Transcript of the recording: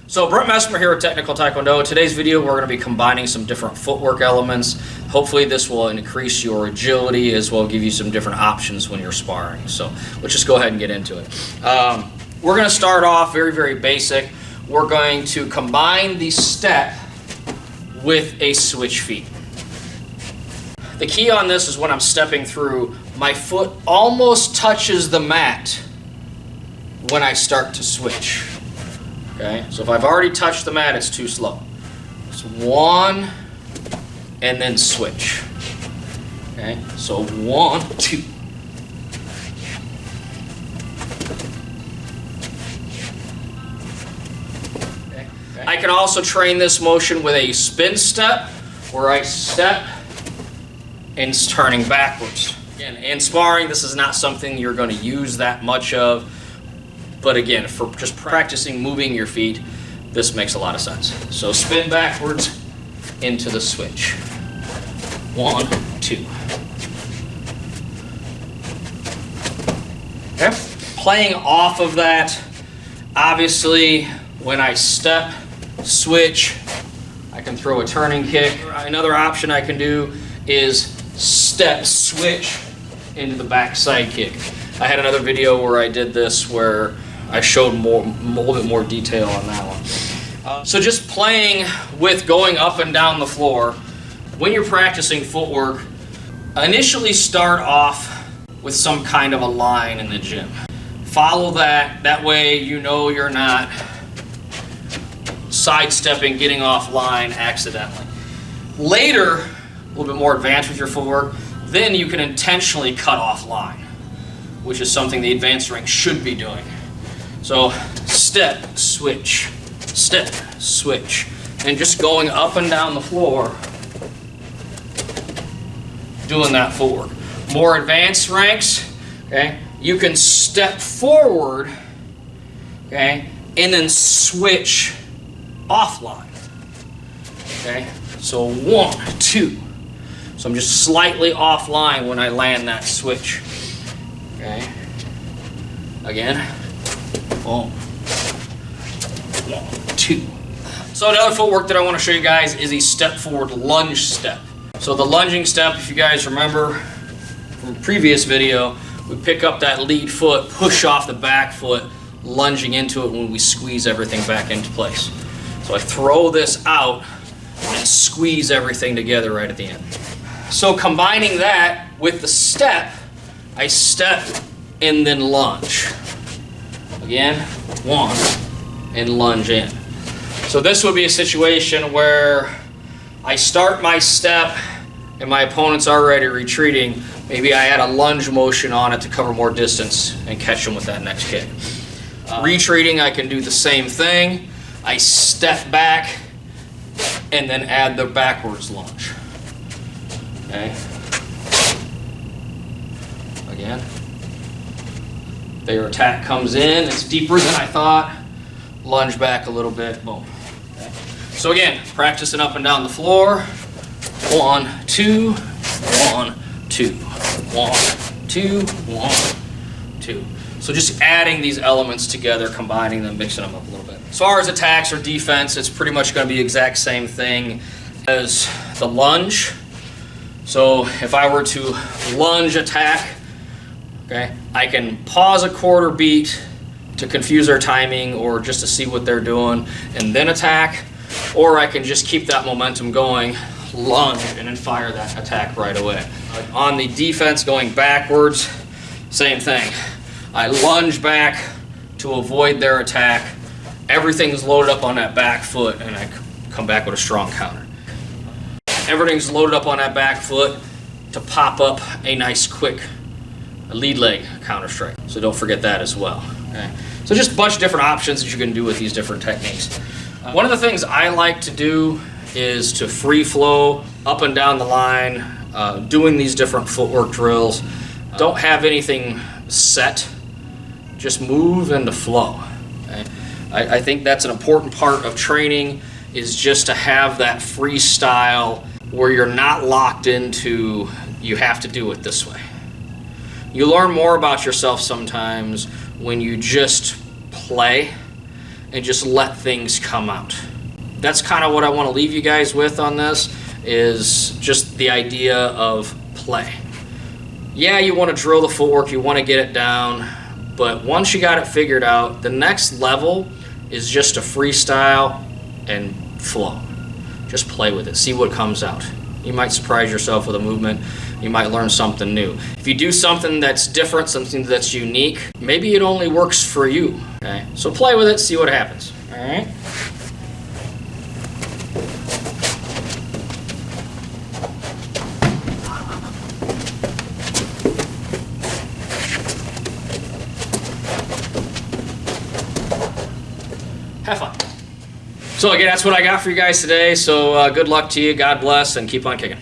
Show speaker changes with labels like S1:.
S1: So Brent Messmer here at Technical Taekwondo. In today's video we're going to be combining some different footwork elements. Hopefully this will increase your agility as well as give you some different options when you're sparring. So let's just go ahead and get into it. We're going to start off very basic. We're going to combine the step with a switch feet. The key on this is when I'm stepping through, my foot almost touches the mat when I start to switch. Okay, so if I've already touched the mat, it's too slow. It's one, and then switch. Okay, so 1, 2. Okay. I can also train this motion with a spin step, where I step and it's turning backwards. Again, in sparring, this is not something you're going to use that much of. But again, for just practicing moving your feet, this makes a lot of sense. So spin backwards into the switch. 1, 2. Okay. Playing off of that, obviously, when I step, switch, I can throw a turning kick. Another option I can do is step, switch into the backside kick. I had another video where I did this where I showed a little bit more detail on that one. So just playing with going up and down the floor, when you're practicing footwork, initially start off with some kind of a line in the gym. Follow that, that way you know you're not sidestepping, getting off line accidentally. Later, a little bit more advanced with your footwork, then you can intentionally cut off line, which is something the advanced rank should be doing. So step, switch, and just going up and down the floor, doing that footwork. More advanced ranks, okay, you can step forward, okay, and then switch offline. Okay, so 1, 2. So I'm just slightly offline when I land that switch. Okay. Again. 1, 2. So another footwork that I want to show you guys is a step forward lunge step. So the lunging step, if you guys remember from a previous video, we pick up that lead foot, push off the back foot, lunging into it when we squeeze everything back into place. So I throw this out and squeeze everything together right at the end. So combining that with the step, I step and then lunge. Again, 1, and lunge in. So this would be a situation where I start my step and my opponent's already retreating. Maybe I add a lunge motion on it to cover more distance and catch them with that next kick. Retreating, I can do the same thing. I step back and then add the backwards lunge. Okay. Again. Their attack comes in, it's deeper than I thought. Lunge back a little bit, boom. Okay. So again, practicing up and down the floor. 1, 2, 1, 2, 1, 2, 1, 2. So just adding these elements together, combining them, mixing them up a little bit. As far as attacks or defense, it's pretty much going to be the exact same thing as the lunge. So if I were to lunge attack, okay, I can pause a quarter beat to confuse their timing or just to see what they're doing and then attack, or I can just keep that momentum going, lunge, and then fire that attack right away. On the defense, going backwards, same thing. I lunge back to avoid their attack. Everything's loaded up on that back foot and I come back with a strong counter. Everything's loaded up on that back foot to pop up a nice quick lead leg counter strike. So don't forget that as well. Okay? So just a bunch of different options that you can do with these different techniques. One of the things I like to do is to free flow up and down the line, doing these different footwork drills. Don't have anything set, just move and to flow. Okay? I think that's an important part of training, is just to have that freestyle where you're not locked into you have to do it this way. You learn more about yourself sometimes when you just play and just let things come out. That's kind of what I want to leave you guys with on this, is just the idea of play. Yeah, you want to drill the footwork, you want to get it down, but once you got it figured out, the next level is just to freestyle and flow. Just play with it, see what comes out. You might surprise yourself with a movement, you might learn something new. If you do something that's different, something that's unique, maybe it only works for you, okay? So play with it, see what happens, all right? Have fun. So again, that's what I got for you guys today. So good luck to you. God bless, and keep on kicking.